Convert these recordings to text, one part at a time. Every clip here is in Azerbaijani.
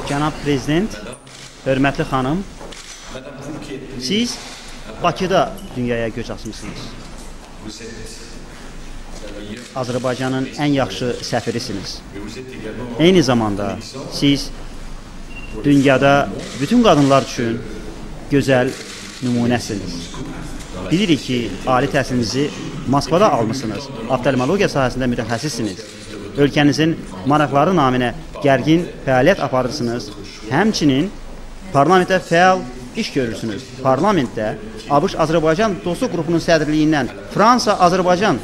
Cənab Prezident, hörmətli xanım, siz Bakıda dünyaya göç açmışsınız. Azərbaycanın ən yaxşı səfirisiniz. Eyni zamanda siz dünyada bütün qadınlar üçün gözəl nümunəsiniz. Bilirik ki, ali təhsilinizi Moskvada almışsınız. Oftalmologiya sahəsində mütəxəssissiniz. Ölkənizin maraqları naminə gərgin fəaliyyət aparırsınız. Həmçinin parlamentdə fəal iş görürsünüz. Parlamentdə ABŞ-Azərbaycan Dostluq Qrupunun sədrliyindən Fransa-Azərbaycan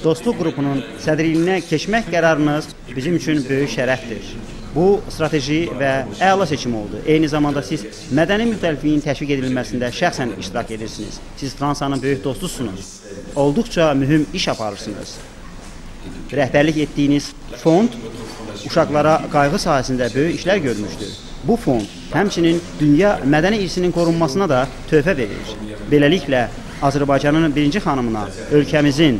Dostluq Qrupunun sədrliyinə keçmək qərarınız bizim üçün böyük şərəfdir. Bu, strateji və əla seçim oldu. Eyni zamanda siz mədəni müxtəlifliyin təşviq edilməsində şəxsən iştirak edirsiniz. Siz Fransanın böyük dostusunuz. Olduqca mühüm iş aparırsınız. Rəhbərlik etdiyiniz fond uşaqlara qayğı sahəsində böyük işlər görmüşdür. Bu fond həmçinin dünya mədəni irsinin qorunmasına da töhfə verir. Beləliklə, Azərbaycanın birinci xanımına ölkəmizin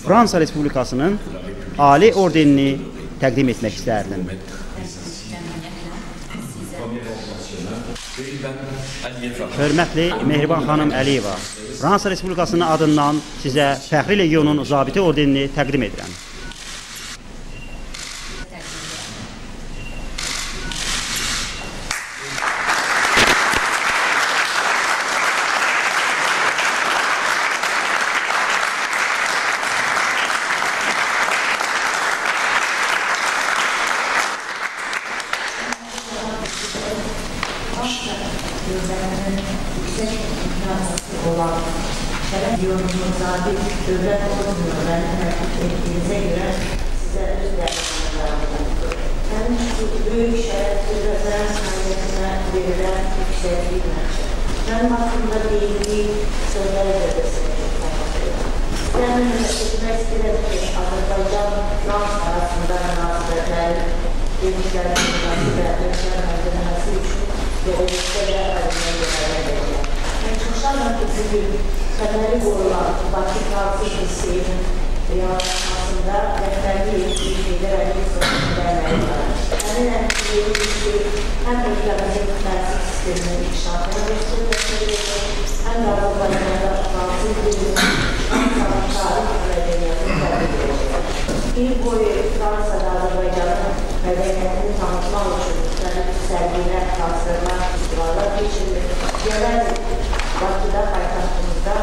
Fransa Respublikasının Ali ordenini təqdim etmək istərdim. Hörmətli Mehriban xanım Əliyeva, Fransa Respublikasının adından sizə Fəxri Legionun zabiti ordenini təqdim edirəm. Dövlət olunmuyorlarını tərtib etdiyinizə görə sizə öz dəyərləndirmələr. Mənim böyük şərəf referans məliyyətinə verilən yüksəklik məqsəd. Mənim haqqımda deyildiyi sözləri də destekləmək. Sizlərlə etmək istəyirəm ki, Azərbaycan-Fransa arasında münasibətlərin genişlərin münasibətlə münasibətləməsi üçün gələcəkdə də əlimə yönələcək. Mən çoxlarla bizim təməli qorulan Bakı Fransız hissinin reallaşmasında rəhbərlik etdiyi şeylər əlində sonunda əməli var. Həm ölkəmizin təhsil sisteminin inkişafına göstərilməsidir, həm də Azərbaycanda Fransız dilinin Fransanın tarix və mədəniyyətini təbliğ edəcək. İl boyu Fransada Azərbaycanın mədəniyyətini tanıtmaq üçün müxtəlif sərgilər, təsirlər, festivallar keçirilir. Gələn Bakıda paytaxtımızda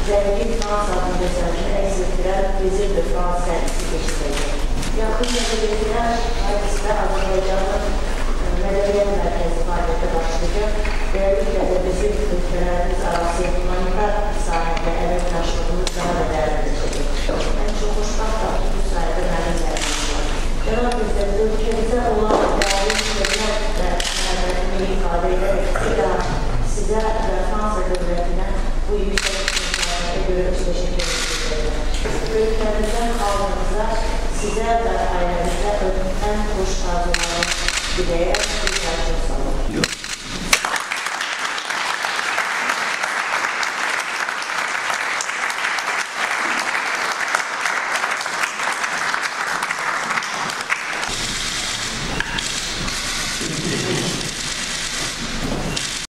zəngin Fransanın gözəlini əks etdirən Vezir de Frans sərgisi keçiriləcək. Yaxın gələcəklər sərgisdə Azərbaycanın mədəniyyət mərkəzi fəaliyyətə başlayacaq. Beləliklə də bizim ölkələrimiz arası humanitar sahədə əməkdaşlığımız daha da dəyərlənəcək. Mən çox xoşbəxtəm ki, bu sayədə mənim dəyərlənəcək var. Cənab Prezident, ölkəmizə olan dəyərli xidmət və mədəniyyətini ifadə edərək bir daha sizə və Fransa dövlətinə bu yüksək imkanlara görə təşəkkür edirəm. Ölkəmizdən xalqımıza, sizə və ailəmizə ən xoş arzularım diləyək.